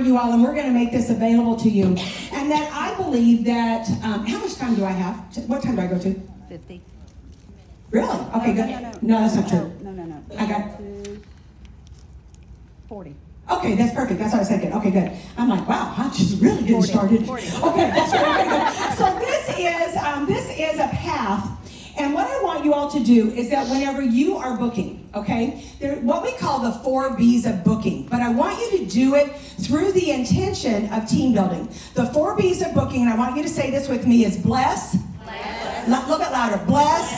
you all, and we're going to make this available to you. And that I believe that, how much time do I have? What time do I go to? 50. Really? Okay, good. No, that's not true. No. I got 40. Okay, that's perfect. That's what I was thinking. Okay, good. I'm like, wow, I'm just really getting 40. started. 40. Okay, that's very good. So this is a path. And what I want you all to do is that whenever you are booking, okay, what we call the 4 B's of booking, but I want you to do it through the intention of team building. The 4 B's of booking, and I want you to say this with me, is bless. A little bit louder. Bless.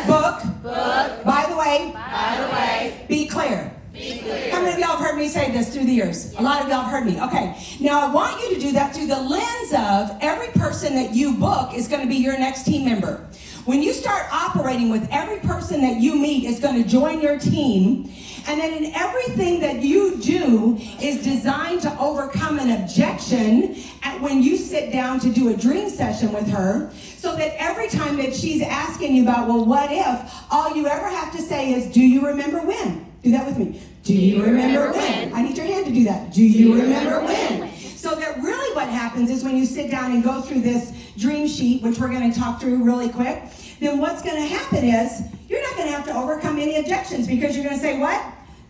Book. By the way. Be clear. How many of y'all have heard me say this through the years? A lot of y'all have heard me. Okay. Now I want you to do that through the lens of every person that you book is going to be your next team member. When you start operating with every person that you meet is going to join your team, and then in everything that you do is designed to overcome an objection when you sit down to do a dream session with her, so that every time that she's asking you about, well, what if, all you ever have to say is, do you remember when? Do that with me. Do you remember when? I need your hand to do that. Do you remember when? So that really what happens is when you sit down and go through this dream sheet, which we're going to talk through really quick, then what's going to happen is you're not going to have to overcome any objections, because you're going to say, what?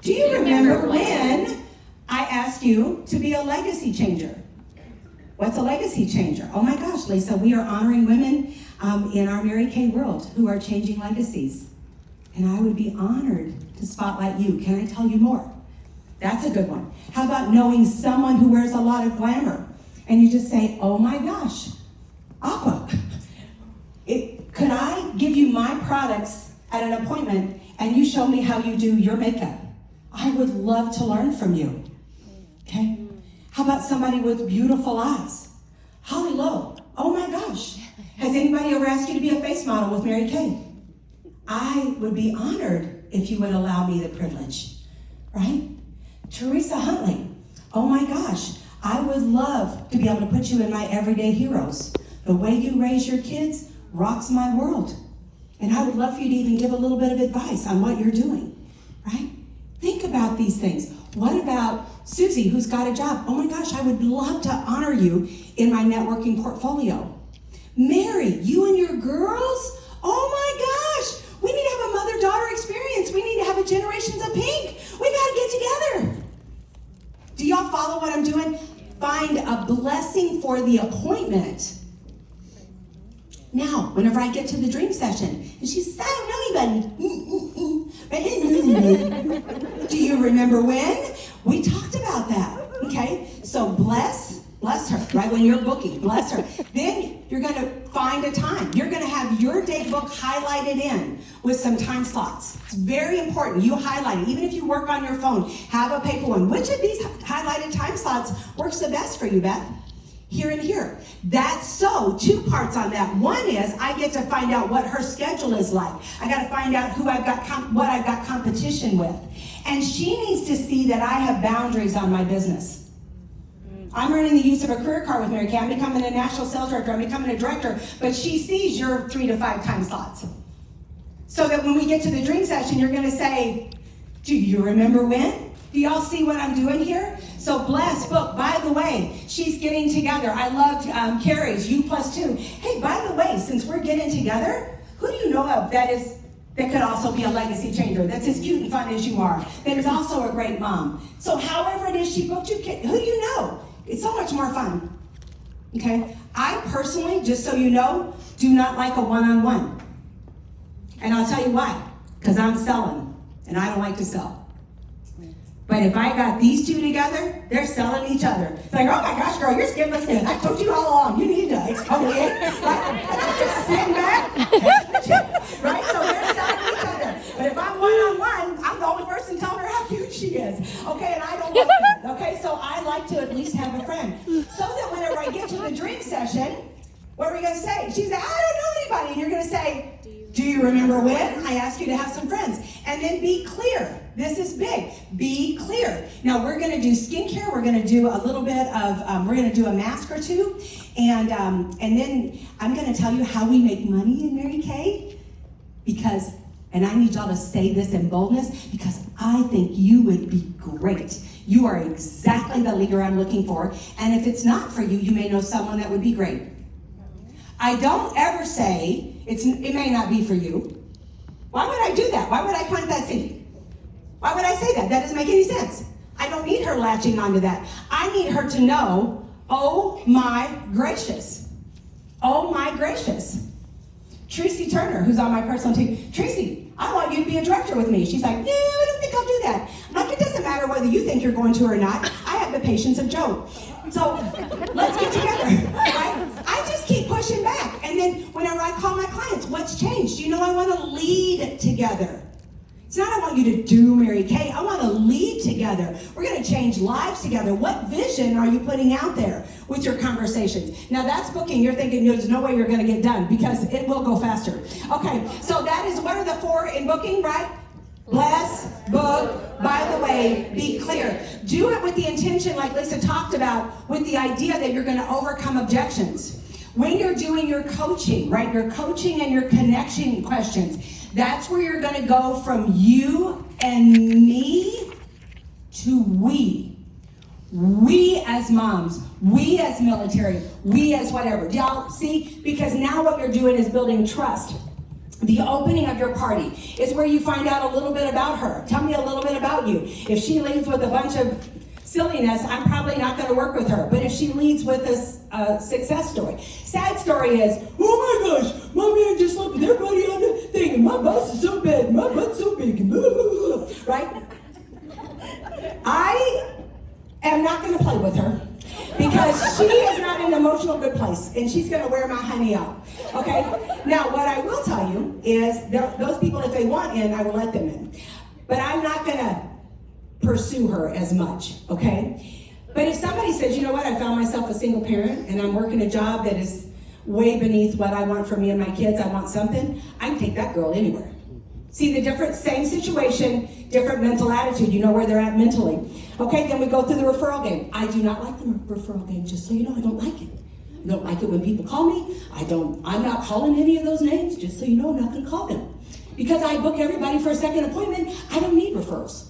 Do you remember when I asked you to be a legacy changer? What's a legacy changer? Oh my gosh, Lisa, we are honoring women in our Mary Kay world who are changing legacies. And I would be honored to spotlight you. Can I tell you more? That's a good one. How about knowing someone who wears a lot of glamour? And you just say, oh my gosh, Aqua, could I give you my products at an appointment and you show me how you do your makeup? I would love to learn from you. Okay? How about somebody with beautiful eyes? Holly Lowe, oh my gosh. Has anybody ever asked you to be a face model with Mary Kay? I would be honored if you would allow me the privilege, right? Teresa Huntley, oh my gosh, I would love to be able to put you in my everyday heroes. The way you raise your kids rocks my world. And I would love for you to even give a little bit of advice on what you're doing, right? Think about these things. What about Susie, who's got a job? Oh my gosh, I would love to honor you in my networking portfolio. Mary, you and your girls? Oh my gosh, we need to have a mother-daughter experience. We need to have a Generations of Pink. We gotta get together. Do y'all follow what I'm doing? Find a blessing for the appointment. Now, whenever I get to the dream session, and she says, I don't know anybody. Do you remember when? We talked about that, okay? So bless her, right? When you're booking, bless her. Then you're going to find a time. You're going to have your day book highlighted in with some time slots. It's very important. You highlight it. Even if you work on your phone, have a paper one. Which of these highlighted time slots works the best for you, Beth? Here and here. That's so 2 parts on that. One is I get to find out what her schedule is like. I got to find out who I've got, what I've got competition with. And she needs to see that I have boundaries on my business. I'm running the use of a career card with Mary Kay. I'm becoming a national sales director. I'm becoming a director. But she sees your 3 to 5 time slots. So that when we get to the dream session, you're going to say, do you remember when? Do y'all see what I'm doing here? So bless, book. By the way, she's getting together. I loved Carrie's U+2. Hey, by the way, since we're getting together, who do you know of that could also be a legacy changer, that's as cute and fun as you are, that is also a great mom? So however it is she booked you, who do you know? It's so much more fun, okay? I personally, just so you know, do not like a one-on-one. And I'll tell you why. Because I'm selling, and I don't like to sell. But if I got these two together, they're selling each other. It's like, oh my gosh, girl, you're skin listening. I told you all along, you need to exfoliate. Right? And I'm just sitting back, right? So they're selling each other. But if I'm one-on-one, I'm the only person telling her how cute she is. Okay, and I don't like that. Okay, so I like to at least have a friend. So that whenever I get to the dream session, what are we going to say? She's like, I don't know anybody. And you're going to say, do you remember when I asked you to have some friends? And then be clear. This is big. Be clear. Now we're going to do skincare. We're going to do a little bit of, we're going to do a mask or two. And then I'm going to tell you how we make money in Mary Kay. Because, and I need y'all to say this in boldness, because I think you would be great You are exactly the leader I'm looking for. And if it's not for you, you may know someone that would be great. I don't ever say, it may not be for you. Why would I do that? Why would I plant that seed? Why would I say that? That doesn't make any sense. I don't need her latching onto that. I need her to know, oh my gracious. Oh my gracious. Tracy Turner, who's on my personal team. Tracy, I want you to be a director with me. She's like, yeah, I don't think I'll do that. I'm like, it doesn't matter whether you think you're going to or not. I have the patience of Job. So let's get together, right? I just keep pushing back. And then whenever I call my clients, what's changed? You know, I want to lead together. It's not I want you to do Mary Kay. I want to lead together. We're going to change lives together. What vision are you putting out there with your conversations? Now that's booking. You're thinking there's no way you're going to get done because it will go faster. Okay, so that is, what are the 4 in booking, right? Bless, book, by the way, be clear. Do it with the intention, like Lisa talked about, with the idea that you're going to overcome objections. When you're doing your coaching, right? Your coaching and your connection questions. That's where you're going to go from you and me to we. We as moms, we as military, we as whatever. Do y'all see? Because now what you're doing is building trust. The opening of your party is where you find out a little bit about her. Tell me a little bit about you. If she leads with a bunch of silliness, I'm probably not going to work with her. But if she leads with a success story. Sad story is, oh my gosh, Mommy, I just looked at everybody on the thing, and my bus is so bad, my butt's so big, right? I am not going to play with her because she is not in an emotional good place, and she's going to wear my honey out, okay? Now, what I will tell you is those people, if they want in, I will let them in. But I'm not going to pursue her as much, okay? But if somebody says, you know what, I found myself a single parent and I'm working a job that is way beneath what I want for me and my kids, I want something, I can take that girl anywhere. See the difference? Same situation, different mental attitude. You know where they're at mentally. Okay, then we go through the referral game. I do not like the referral game, just so you know, I don't like it. I don't like it when people call me. I'm not calling any of those names, just so you know, I'm not gonna call them. Because I book everybody for a second appointment, I don't need referrals.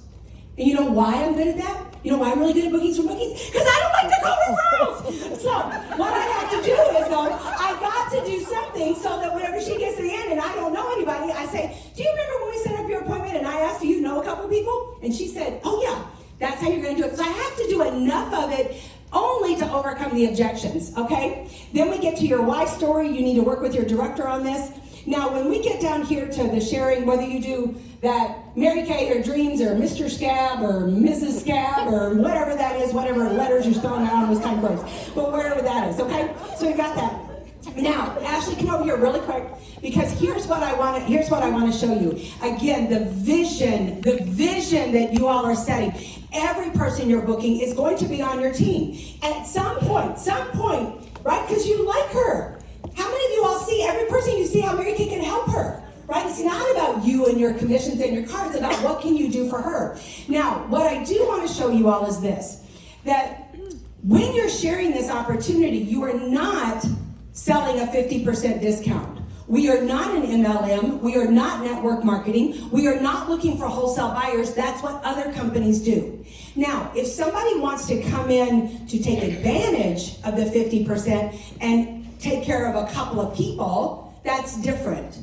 And you know why I'm good at that? You know why I'm really good at bookings for bookings? Because I don't like to call referrals. So what I have to do is, though, I got to do something so that whenever she gets to the end and I don't know anybody, I say, do you remember when we set up your appointment and I asked, do you know a couple people? And she said, oh yeah, that's how you're going to do it. So I have to do enough of it only to overcome the objections, okay? Then we get to your why story. You need to work with your director on this. Now, when we get down here to the sharing, whether you do that Mary Kay or Dreams or Mr. Scab or Mrs. Scab or whatever that is, whatever letters you're spelling out was kind of gross, but wherever that is, okay? So you got that. Now, Ashley, come over here really quick because here's what I want to show you. Again, the vision that you all are setting. Every person you're booking is going to be on your team. At some point, right? Because you like her. How many of you all see every person you see how Mary Kay can help her? Right? It's not about you and your commissions and your cards, it's about what can you do for her. Now, what I do want to show you all is this, that when you're sharing this opportunity, you are not selling a 50% discount. We are not an MLM. We are not network marketing. We are not looking for wholesale buyers. That's what other companies do. Now, if somebody wants to come in to take advantage of the 50% and take care of a couple of people, that's different.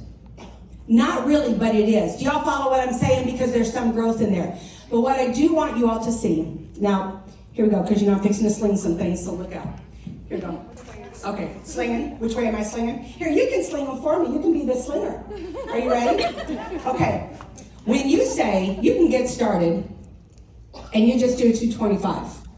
Not really, but it is. Do y'all follow what I'm saying? Because there's some growth in there. But what I do want you all to see, now, here we go, because you know I'm fixing to sling some things, so look out. Here we go. Okay, slinging. Which way am I slinging? Here, you can sling them for me. You can be the slinger. Are you ready? Okay. When you say you can get started and you just do 225,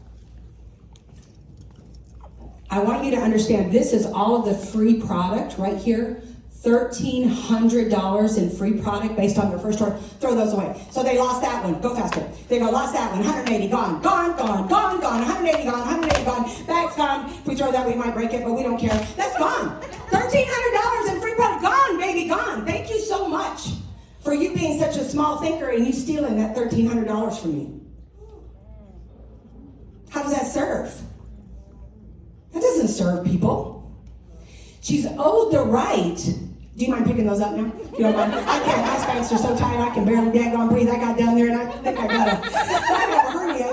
I want you to understand this is all of the free product right here. $1,300 in free product based on their first order. Throw those away. So they lost that one. Go faster. They go, lost that one. 180 gone. Gone, gone, gone, gone. 180 gone. 180 gone. Bag's gone. If we throw that, we might break it, but we don't care. That's gone. $1,300 in free product. Gone, baby, gone. Thank you so much for you being such a small thinker and you stealing that $1,300 from me. How does that serve? That doesn't serve people. She's owed the right Do you mind picking those up now? You don't mind? I can't. My sphincts are so tight I can barely daggone breathe. I got down there and I think I got a hernia.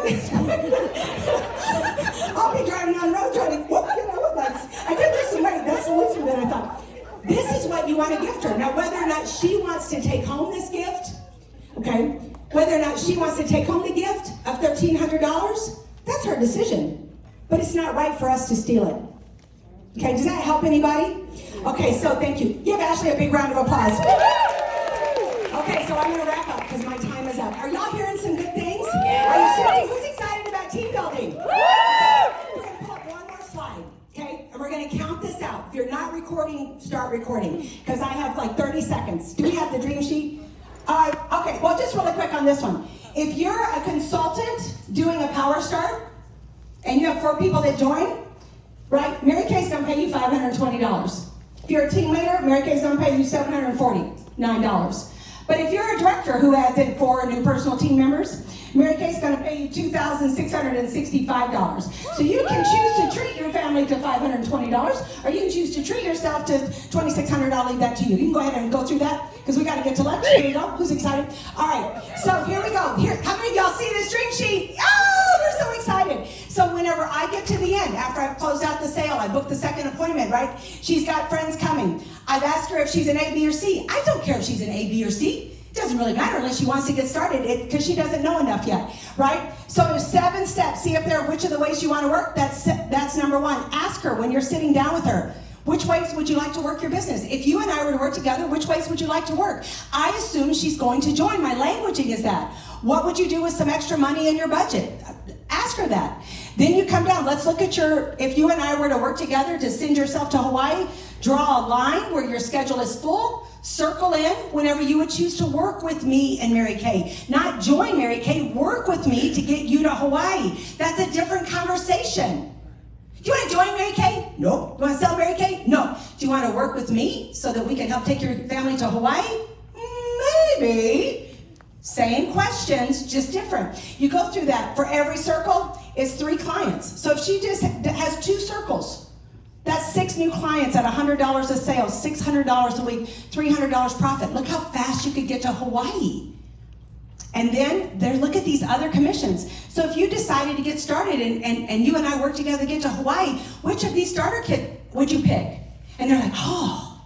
I'll be driving down the road trying to, I did lose some weight. That's the solution that I thought. This is what you want to gift her. Now, whether or not she wants to take home this gift, okay, whether or not she wants to take home the gift of $1,300, that's her decision. But it's not right for us to steal it. Okay, does that help anybody? Okay, so thank you. Give Ashley a big round of applause. Okay, so I'm going to wrap up because my time is up. Are y'all hearing some good things? Are you sitting? Who's excited about team building? We're going to pull up one more slide, okay? And we're going to count this out. If you're not recording, start recording because I have like 30 seconds. Do we have the dream sheet? Okay, well, just really quick on this one. If you're a consultant doing a power start and you have 4 people that join, right? Mary Kay's going to pay you $520. If you're a team leader, Mary Kay's going to pay you $749. But if you're a director who adds in 4 new personal team members, Mary Kay's going to pay you $2,665. So you can choose to treat your family to $520, or you can choose to treat yourself to $2,600. I'll leave that to you. You can go ahead and go through that because we got to get to lunch. Here you go. Who's excited? All right. So here we go. Here, how many of y'all see this dream sheet? Oh, we're so excited. So whenever I get to the end, after I've closed out the sale, I booked the second appointment, right? She's got friends coming. I've asked her if she's an A, B, or C. I don't care if she's an A, B, or C. It doesn't really matter unless she wants to get started because she doesn't know enough yet, right? So there's 7 steps. See if there are which of the ways you want to work. That's number 1. Ask her when you're sitting down with her, which ways would you like to work your business? If you and I were to work together, which ways would you like to work? I assume she's going to join. My languaging is that. What would you do with some extra money in your budget? Ask her that. Then you come down. Let's look at if you and I were to work together to send yourself to Hawaii, draw a line where your schedule is full, circle in whenever you would choose to work with me and Mary Kay. Not join Mary Kay, work with me to get you to Hawaii. That's a different conversation. Do you want to join Mary Kay? No. Do you want to sell Mary Kay? No. Do you want to work with me so that we can help take your family to Hawaii? Maybe. Same questions, just different. You go through that. For every circle, it's 3 clients. So if she just has 2 circles, that's 6 new clients at $100 a sale, $600 a week, $300 profit. Look how fast you could get to Hawaii. And then look at these other commissions. So if you decided to get started and you and I work together to get to Hawaii, which of these starter kit would you pick? And they're like, oh,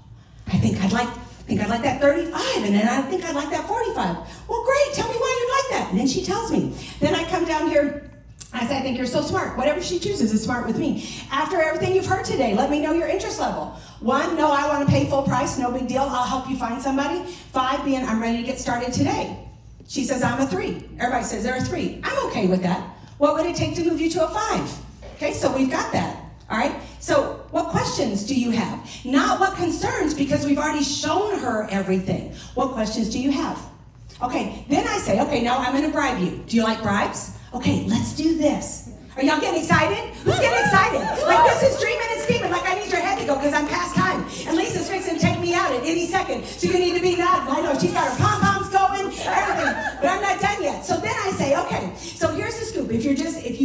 I think I'd like that 35, and then I think I'd like that 45. Well, great, tell me why you'd like that. And then she tells me. Then I come down here, I say, I think you're so smart. Whatever she chooses is smart with me. After everything you've heard today, let me know your interest level. 1, no, I want to pay full price, no big deal. I'll help you find somebody. 5, being, I'm ready to get started today. She says, I'm a 3. Everybody says they're a 3. I'm okay with that. What would it take to move you to a 5? Okay, so we've got that. All right, so what questions do you have? Not what concerns, because we've already shown her everything. What questions do you have? Okay, then I say, okay, now I'm going to bribe you. Do you like bribes? Okay, let's do this. Are y'all getting excited? Who's getting excited? Like this is dreaming and scheming. Like I need your head to go because I'm past time. And Lisa's fixing to take me out at any second. So you need to be nodding. I know she's got her pom-poms going, everything. But I'm not done yet. So then I say, okay, so here's the scoop. If you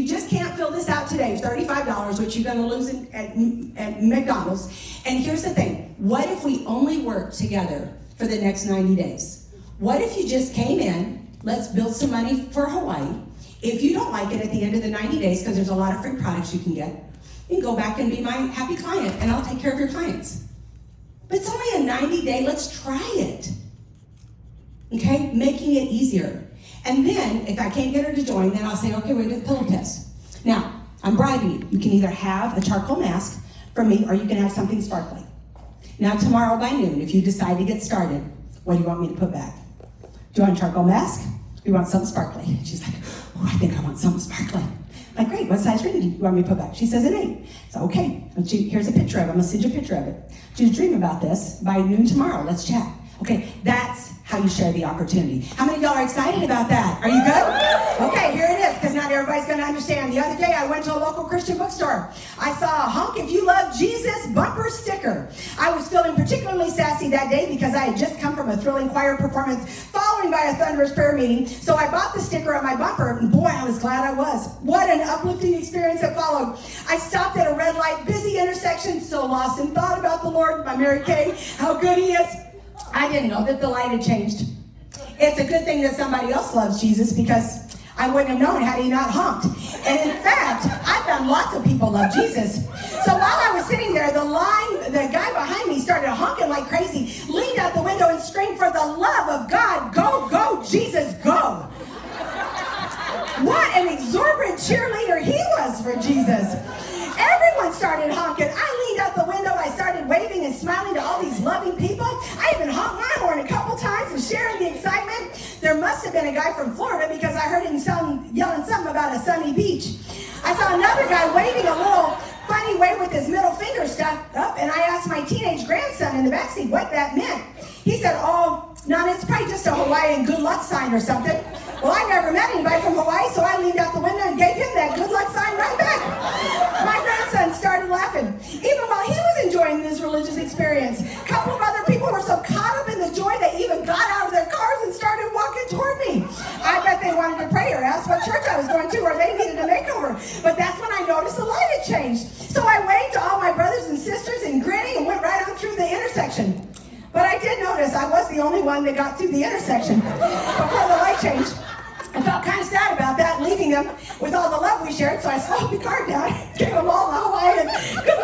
just can't fill this out today, $35, which you're going to lose at McDonald's. And here's the thing. What if we only work together for the next 90 days? What if you just came in, let's build some money for Hawaii. If you don't like it at the end of the 90 days, because there's a lot of free products you can get, you can go back and be my happy client, and I'll take care of your clients. But it's only a 90-day, let's try it. Okay, making it easier. And then, if I can't get her to join, then I'll say, okay, we're going to do the pillow test. Now, I'm bribing you. You can either have a charcoal mask from me, or you can have something sparkly. Now, tomorrow by noon, if you decide to get started, what do you want me to put back? Do you want a charcoal mask? Or you want something sparkly? She's like, oh, I think I want something sparkly. I'm like, great, what size ring do you want me to put back? She says an 8. So, okay, here's a picture of it. I'm going to send you a picture of it. Just dream about this. By noon tomorrow, let's chat. Okay, that's how you share the opportunity. How many of y'all are excited about that? Are you good? Okay, here it is, because not everybody's going to understand. The other day, I went to a local Christian bookstore. I saw a Honk If You Love Jesus bumper sticker. I was feeling particularly sassy that day because I had just come from a thrilling choir performance following following by a thunderous prayer meeting, so I bought the sticker on my bumper, and boy, I was glad I was. What an uplifting experience that followed. I stopped at a red light, busy intersection, so lost in thought about the Lord by Mary Kay, how good he is. I didn't know that the light had changed. It's a good thing that somebody else loves Jesus, because I wouldn't have known had he not honked. And in fact, I found lots of people love Jesus. So while I was sitting there, the guy behind me started honking like crazy, leaned out the window and screamed, "For the love of God, go, go, Jesus, go." What an exorbitant cheerleader he was for Jesus. Everyone started honking. I leaned out the window. I started waving and smiling to all these loving people. I even honked my horn a couple times and sharing the excitement. There must have been a guy from Florida, because I heard him yelling something about a sunny beach. I saw another guy waving a little funny way with his middle finger stuck up, and I asked my teenage grandson in the backseat what that meant. He said, "Oh, Nana, it's probably just a Hawaiian good luck sign or something." Well, I never met anybody from Hawaii, so I leaned out the window and gave him that good luck sign right back. My grandson started laughing, even while he was enjoying this religious experience. A couple of other people were so caught up in the joy they even got out of their cars and started walking toward me. I bet they wanted to pray or ask what church I was going to, or they needed a makeover. But that's when I noticed the light had changed. So I waved to all my brothers and sisters and grinning and went right on through the intersection. But I did notice I was the only one that got through the intersection before the light changed. I felt kind of sad about that, leaving them with all the love we shared, so I slowed the car down, gave them all the Hawaiian good